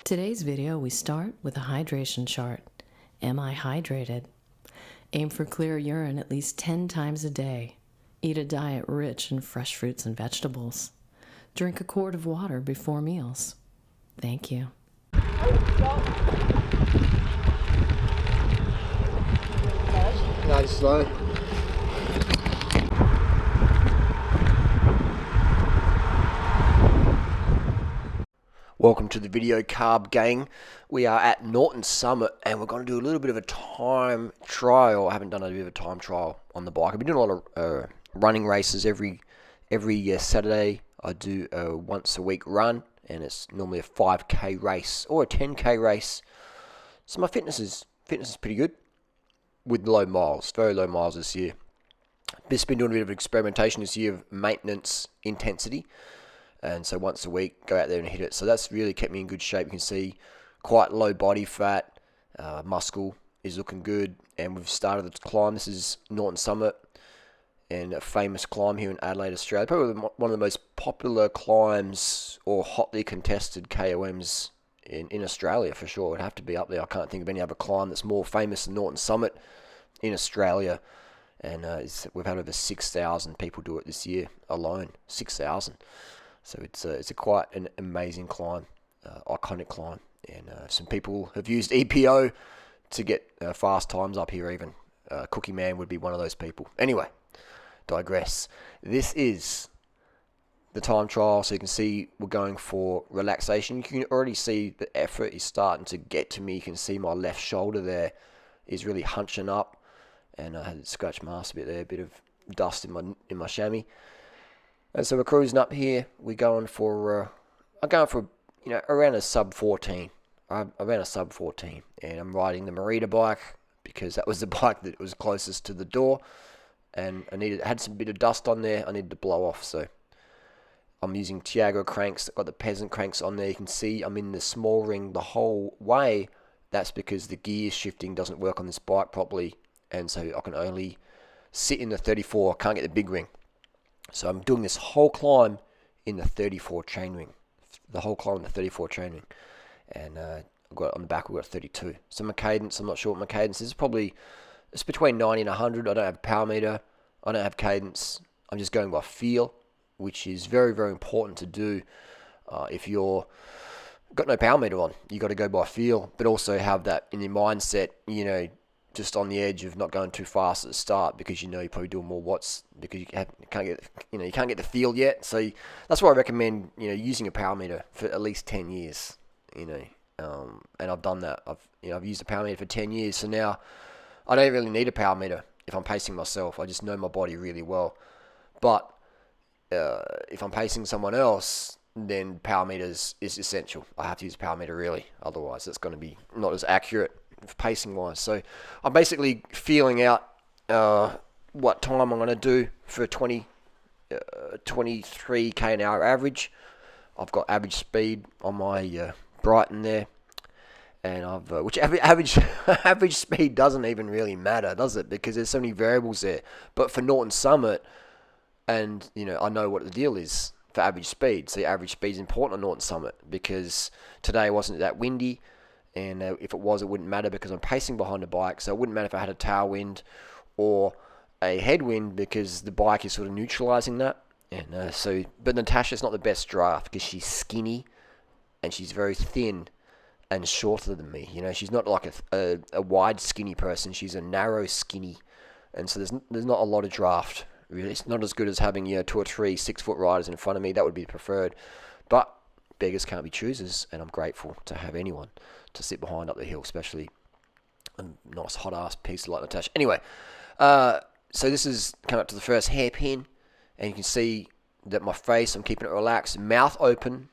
Today's video, we start with a hydration chart. Am I hydrated? Aim for clear urine at least 10 times a day. Eat a diet rich in fresh fruits and vegetables. Drink a quart of water before meals. Thank you. Nice slow. Welcome to the video, Carb Gang. We are at Norton Summit and we're going to do a little bit of a time trial. I haven't done a bit of a time trial on the bike. I've been doing a lot of running races every Saturday. I do a once a week run, and it's normally a 5k race or a 10k race. So my fitness is pretty good with low miles, very low miles this year. Just been doing a bit of experimentation this year of maintenance intensity. And so once a week, go out there and hit it. So that's really kept me in good shape. You can see quite low body fat, muscle is looking good. And we've started the climb. This is Norton Summit, and a famous climb here in Adelaide, Australia. Probably one of the most popular climbs or hotly contested KOMs in Australia for sure. It'd have to be up there. I can't think of any other climb that's more famous than Norton Summit in Australia. And we've had over 6,000 people do it this year alone. 6,000. So it's quite an amazing climb, iconic climb, and some people have used EPO to get fast times up here even. Cookie Man would be one of those people. Anyway, digress. This is the time trial, so you can see we're going for relaxation. You can already see the effort is starting to get to me. You can see my left shoulder there is really hunching up, and I had to scratch my ass a bit there, a bit of dust in my chamois. And so we're cruising up here. I'm going for around a sub 14. Around a sub 14, and I'm riding the Merida bike because that was the bike that was closest to the door, and I had some bit of dust on there. I needed to blow off, so I'm using Tiago cranks. I've got the peasant cranks on there. You can see I'm in the small ring the whole way. That's because the gear shifting doesn't work on this bike properly, and so I can only sit in the 34. I can't get the big ring. So I'm doing this whole climb in the 34 chain ring. The whole climb in the 34 chain ring. And I've got on the back, we've got 32. So my cadence, I'm not sure what my cadence is. It's between 90 and 100. I don't have a power meter. I don't have cadence. I'm just going by feel, which is very, very important to do. If you're got no power meter on, you got to go by feel, but also have that in your mindset, just on the edge of not going too fast at the start, because you're probably doing more watts because you can't get the feel yet. So that's why I recommend using a power meter for at least 10 years. And I've done that. I've used a power meter for 10 years, so now I don't really need a power meter if I'm pacing myself. I just know my body really well. But if I'm pacing someone else, then power meters is essential. I have to use a power meter really, otherwise it's going to be not as accurate pacing wise. So I'm basically feeling out what time I'm going to do for 23k an hour average. I've got average speed on my Brighton there, and which average speed doesn't even really matter, does it? Because there's so many variables there. But for Norton Summit, and I know what the deal is for average speed. So average speed is important on Norton Summit because today wasn't that windy. And if it was, it wouldn't matter because I'm pacing behind the bike. So it wouldn't matter if I had a tailwind or a headwind because the bike is sort of neutralizing that. And but Natasha's not the best draft because she's skinny and she's very thin and shorter than me. She's not like a wide skinny person. She's a narrow skinny, and so there's not a lot of draft. Really, it's not as good as having 2 or 3 6-foot riders in front of me. That would be preferred, but beggars can't be choosers, and I'm grateful to have anyone to sit behind up the hill, especially a nice hot ass piece like Natasha. Anyway, so this is coming up to the first hairpin, and you can see that my face, I'm keeping it relaxed, mouth open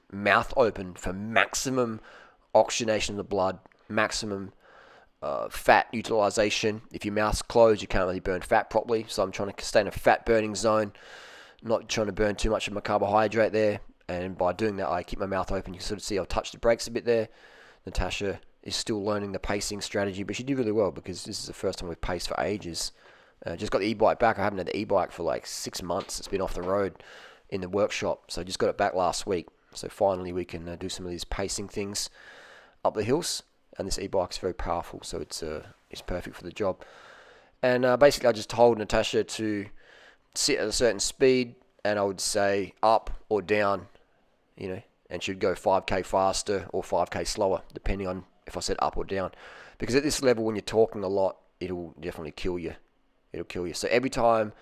for maximum oxygenation of the blood, maximum fat utilization. If your mouth's closed, you can't really burn fat properly, so I'm trying to stay in a fat burning zone, not trying to burn too much of my carbohydrate there. And by doing that, I keep my mouth open. You can sort of see I'll touch the brakes a bit there. Natasha is still learning the pacing strategy, but she did really well because this is the first time we've paced for ages. Just got the e-bike back. I haven't had the e-bike for like 6 months. It's been off the road in the workshop, so I just got it back last week. So finally we can do some of these pacing things. up the hills, and this e-bike is very powerful, so it's perfect for the job. And basically, I just told Natasha to sit at a certain speed, and I would say up or down, and she'd go 5k faster or 5k slower, depending on if I said up or down. Because at this level, when you're talking a lot, it'll definitely kill you. It'll kill you. So every time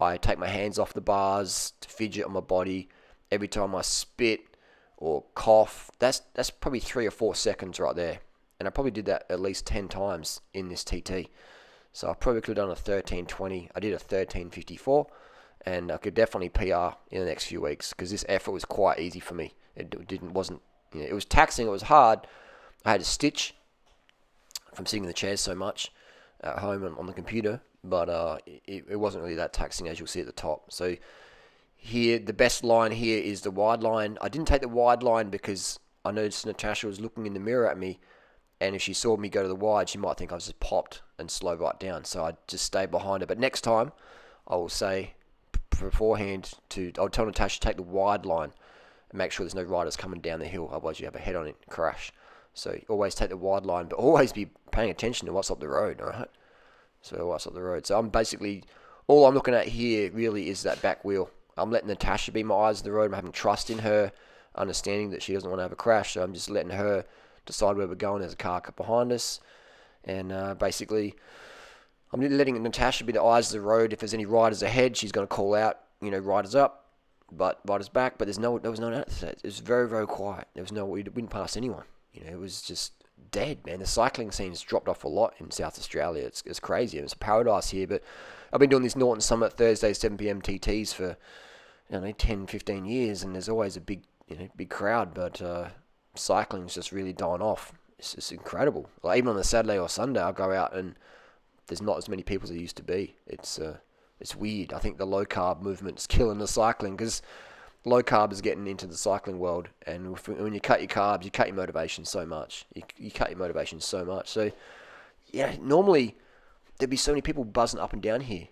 I take my hands off the bars to fidget on my body, every time I spit or cough, that's probably 3 or 4 seconds right there. And I probably did that at least 10 times in this TT. So I probably could have done a 13:20. I did a 13:54, and I could definitely PR in the next few weeks because this effort was quite easy for me. Wasn't it was taxing. It was hard. I had to stitch from sitting in the chairs so much at home and on the computer, but it wasn't really that taxing, as you'll see at the top. So here, the best line here is the wide line. I didn't take the wide line because I noticed Natasha was looking in the mirror at me, and if she saw me go to the wide, she might think I was just popped and slow right down. So I just stayed behind her. But next time, I will say beforehand I'll tell Natasha to take the wide line and make sure there's no riders coming down the hill. Otherwise, you have a head-on crash. So always take the wide line, but always be paying attention to what's up the road, all right? So what's up the road. So all I'm looking at here really is that back wheel. I'm letting Natasha be my eyes on the road. I'm having trust in her, understanding that she doesn't want to have a crash. So I'm just letting her decide where we're going. There's a car behind us. And basically, I'm letting Natasha be the eyes of the road. If there's any riders ahead, she's going to call out, riders up, but riders back. But there was no one out. It was very, very quiet. We didn't pass anyone. It was just dead, man. The cycling scene's dropped off a lot in South Australia. It's crazy. It's a paradise here, but I've been doing this Norton Summit Thursday 7pm TTs for 10, 15 years, and there's always a big crowd, but cycling's just really dying off. It's just incredible. Like even on a Saturday or Sunday, I'll go out and there's not as many people as there used to be. It's weird. I think the low carb movement's killing the cycling because low carb is getting into the cycling world, and when you cut your carbs, you cut your motivation so much. You cut your motivation so much. So, normally there'd be so many people buzzing up and down here,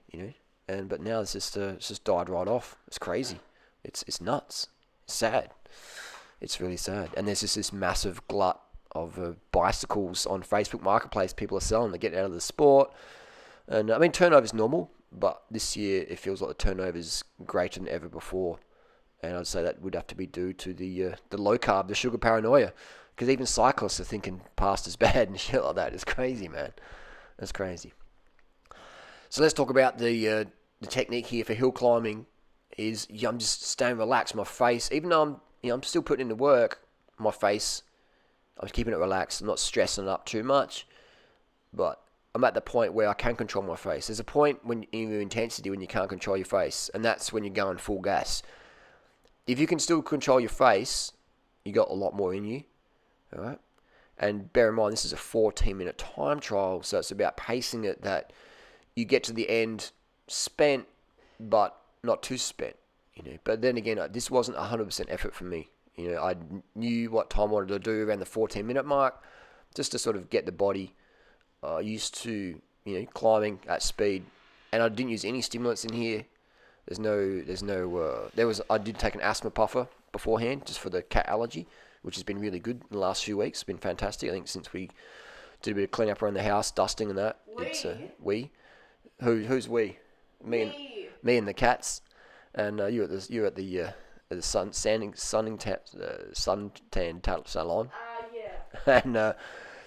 but now it's just died right off. It's crazy. It's nuts. It's sad. It's really sad. And there's just this massive glut of bicycles on Facebook Marketplace people are selling. They're getting out of the sport. And turnover's normal, but this year it feels like the turnover's greater than ever before. And I'd say that would have to be due to the low carb, the sugar paranoia. Because even cyclists are thinking pasta's bad and shit like that. It's crazy, man. It's crazy. So let's talk about the technique here for hill climbing. I'm just staying relaxed. My face, even though I'm still putting in the work, my face, I'm keeping it relaxed. I'm not stressing it up too much. But I'm at the point where I can control my face. There's a point in your intensity when you can't control your face. And that's when you're going full gas. If you can still control your face, you got a lot more in you, all right? And bear in mind, this is a 14-minute time trial, so it's about pacing it that you get to the end spent, but not too spent, But then again, this wasn't 100% effort for me. I knew what time I wanted to do around the 14-minute mark, just to sort of get the body used to, climbing at speed. And I didn't use any stimulants in here. I did take an asthma puffer beforehand just for the cat allergy, which has been really good in the last few weeks. It's been fantastic. I think since we did a bit of clean up around the house, dusting and that. It's we. Who's we? Me and the cats. And you at the suntan salon. Yeah. And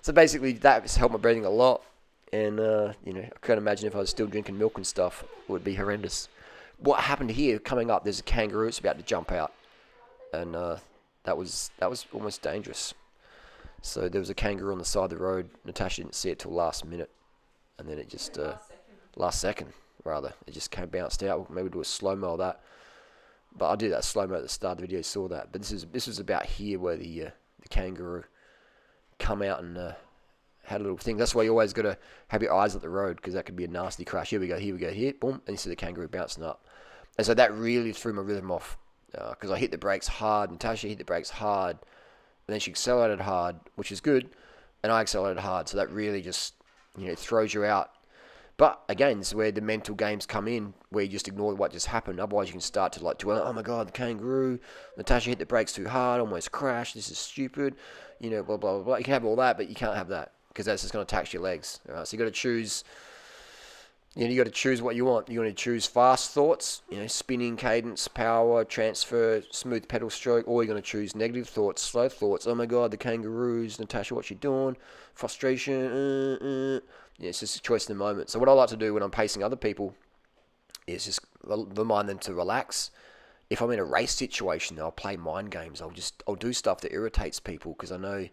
so basically that's helped my breathing a lot. And I can't imagine if I was still drinking milk and stuff, it would be horrendous. What happened here, coming up, there's a kangaroo. It's about to jump out. And that was almost dangerous. So there was a kangaroo on the side of the road. Natasha didn't see it till last minute. And then it just... last second, rather. It just bounced out. Maybe do a slow-mo of that. But I did that slow-mo at the start of the video, saw that. But this was about here where the kangaroo come out and had a little thing. That's why you always got to have your eyes at the road, because that could be a nasty crash. Here we go, boom, and you see the kangaroo bouncing up. And so that really threw my rhythm off, because I hit the brakes hard, Natasha hit the brakes hard, and then she accelerated hard, which is good, and I accelerated hard. So that really just, throws you out. But again, this is where the mental games come in, where you just ignore what just happened. Otherwise, you can start to like dwell. Oh my God, the kangaroo! Natasha hit the brakes too hard, almost crashed. This is stupid. Blah blah blah blah. You can have all that, but you can't have that because that's just going to tax your legs. All right? So you got to choose. You got to choose what you want. You want to choose fast thoughts, spinning, cadence, power, transfer, smooth pedal stroke, or you're going to choose negative thoughts, slow thoughts. Oh my God, the kangaroos, Natasha, what you doing? Frustration. It's just a choice in the moment. So what I like to do when I'm pacing other people is just remind them to relax. If I'm in a race situation, I'll play mind games. I'll do stuff that irritates people because I know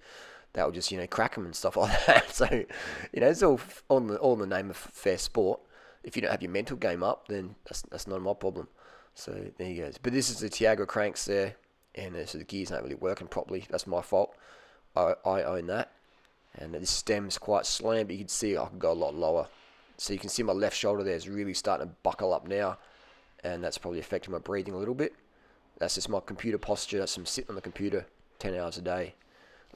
that will just crack them and stuff like that. So it's all in the name of fair sport. If you don't have your mental game up, then that's not my problem. So there you go. But this is the Tiago cranks there, and so the gear's not really working properly. That's my fault. I own that. And this stem's quite slim, but you can see I can go a lot lower. So you can see my left shoulder there is really starting to buckle up now, and that's probably affecting my breathing a little bit. That's just my computer posture. That's from sitting on the computer 10 hours a day,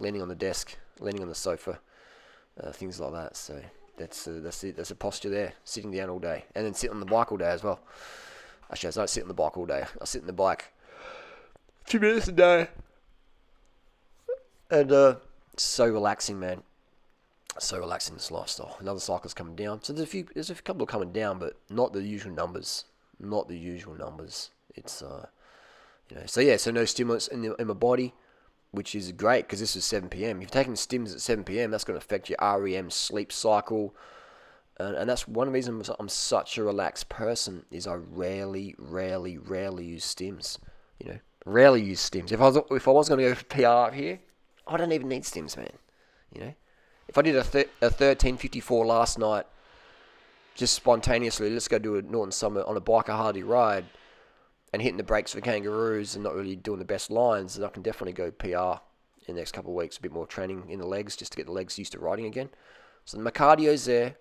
leaning on the desk, leaning on the sofa, things like that. So that's it. That's a posture there, sitting down all day, and then sitting on the bike all day as well. Actually, I don't sit on the bike all day. I sit on the bike a few minutes a day, and it's so relaxing, man. So relaxing, this lifestyle. Another cycle's coming down. So there's a couple of coming down, but not the usual numbers. It's so no stimulants in my body, which is great because this is 7 p.m. If you're taking stims at 7 p.m., that's going to affect your REM sleep cycle. And that's one reason I'm such a relaxed person is I rarely use stims. Rarely use stims. If I was going to go for PR here, I don't even need stims, man. If I did a 13:54 last night, just spontaneously, let's go do a Norton Summit on a bike or Hardy ride, and hitting the brakes for kangaroos and not really doing the best lines, then I can definitely go PR in the next couple of weeks. A bit more training in the legs just to get the legs used to riding again. So my cardio's there,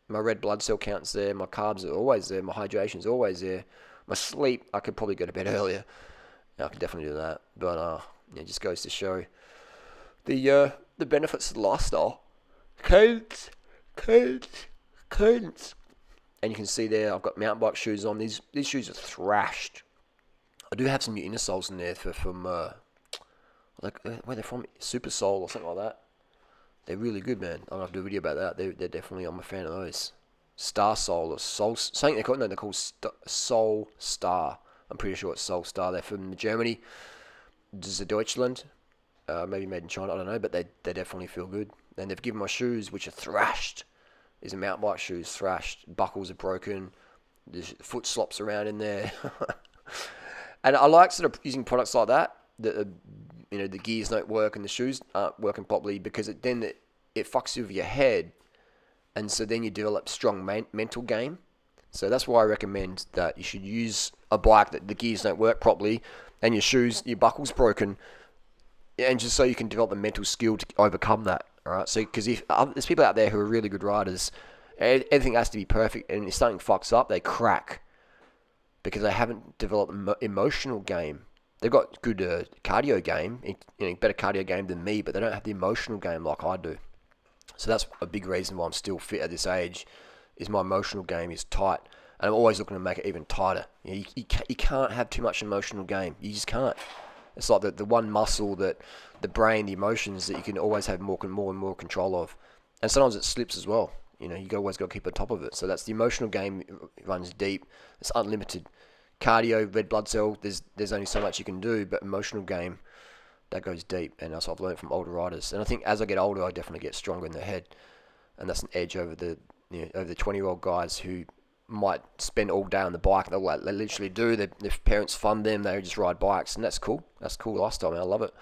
my red blood cell count's there, my carbs are always there, my hydration's always there. My sleep, I could probably go to bed earlier. I can definitely do that. But it just goes to show the benefits of the lifestyle. Cadence. And you can see there, I've got mountain bike shoes on. These shoes are thrashed. I do have some new inner soles in there from where they're from, Super Soul or something like that. They're really good, man. I'll have to do a video about that. They're definitely, I'm a fan of those. Star Soul or Soul, something they're called Soul Star. I'm pretty sure it's Soul Star. They're from Germany. This is Deutschland. Maybe made in China, I don't know, but they definitely feel good. And they've given my shoes, which are thrashed. These are mountain bike shoes, thrashed. Buckles are broken. There's foot slops around in there. And I like sort of using products like that. The gears don't work and the shoes aren't working properly because it fucks you with your head. And so then you develop strong mental game. So that's why I recommend that you should use a bike that the gears don't work properly and your shoes, your buckle's broken. And just so you can develop a mental skill to overcome that. All right, so because if there's people out there who are really good riders, everything has to be perfect, and if something fucks up, they crack because they haven't developed emotional game. They've got good cardio game, better cardio game than me, but they don't have the emotional game like I do. So that's a big reason why I'm still fit at this age, is my emotional game is tight, and I'm always looking to make it even tighter. You can't have too much emotional game. You just can't. It's like the one muscle that the brain, the emotions that you can always have more and more control of. And sometimes it slips as well. You always got to keep on top of it. So that's the emotional game. It runs deep. It's unlimited. Cardio, red blood cell, there's only so much you can do, but emotional game, that goes deep. And that's what I've learned from older riders. And I think as I get older, I definitely get stronger in the head. And that's an edge over the 20-year-old guys who might spend all day on the bike. They literally do. Their parents fund them. They just ride bikes, and that's cool. That's a cool lifestyle, man. I love it.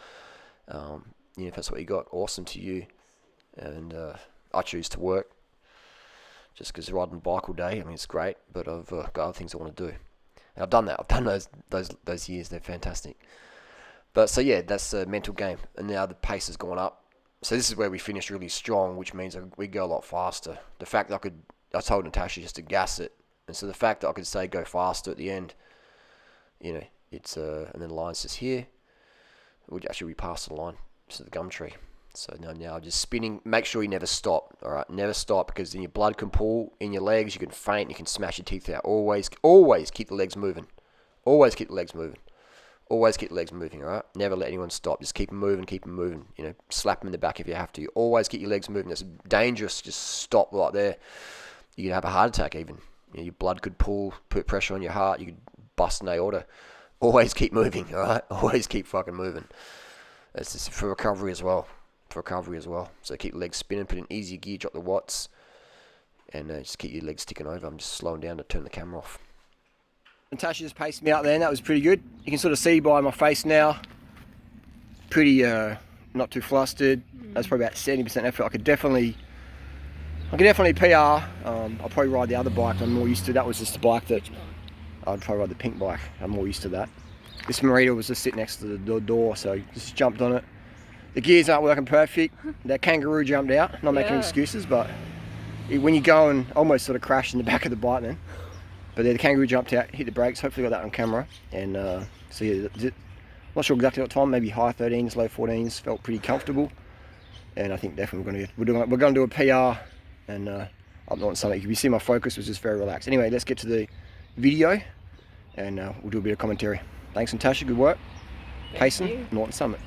If that's what you got, awesome to you. And I choose to work just because riding the bike all day, I mean, it's great. But I've got other things I want to do, and I've done that. I've done those years. They're fantastic. But so yeah, that's a mental game, and now the pace has gone up. So this is where we finished really strong, which means we go a lot faster. The fact that I told Natasha just to gas it. And so the fact that I could say go faster at the end, it's, and then the line's just here. Actually, we passed the line to the gum tree. So now just spinning. Make sure you never stop. All right, never stop, because then your blood can pool in your legs. You can faint. You can smash your teeth out. Always keep the legs moving. Always keep the legs moving. Always keep the legs moving. All right. Never let anyone stop. Just keep them moving. Keep them moving. You know, slap them in the back if you have to. Always keep your legs moving. It's dangerous. Just stop right there. You could have a heart attack even. You know, your blood could pool, put pressure on your heart. You could bust an aorta. Always keep moving. All right. Always keep fucking moving. It's just for recovery as well. So keep the legs spinning, put in easy gear, drop the watts, and just keep your legs ticking over. I'm just slowing down to turn the camera off. Natasha just paced me out there, and that was pretty good. You can sort of see by my face now, pretty not too flustered. That's probably about 70% effort. I could definitely PR. I'll probably ride the other bike. I'm more used to. That was just the bike that I'd probably ride, the pink bike. I'm more used to that. This Marita was just sitting next to the door, so just jumped on it. The gears aren't working perfect. That kangaroo jumped out. Not making excuses, but when you go and almost sort of crash in the back of the bike then. But the kangaroo jumped out, hit the brakes. Hopefully got that on camera. And so yeah, not sure exactly what time. Maybe high 13s, low 14s. Felt pretty comfortable. And I think definitely we're going to do a PR and up Norton Summit. You can see my focus was just very relaxed. Anyway, let's get to the video and we'll do a bit of commentary. Thanks, Natasha. Good work. Pacing, Norton Summit.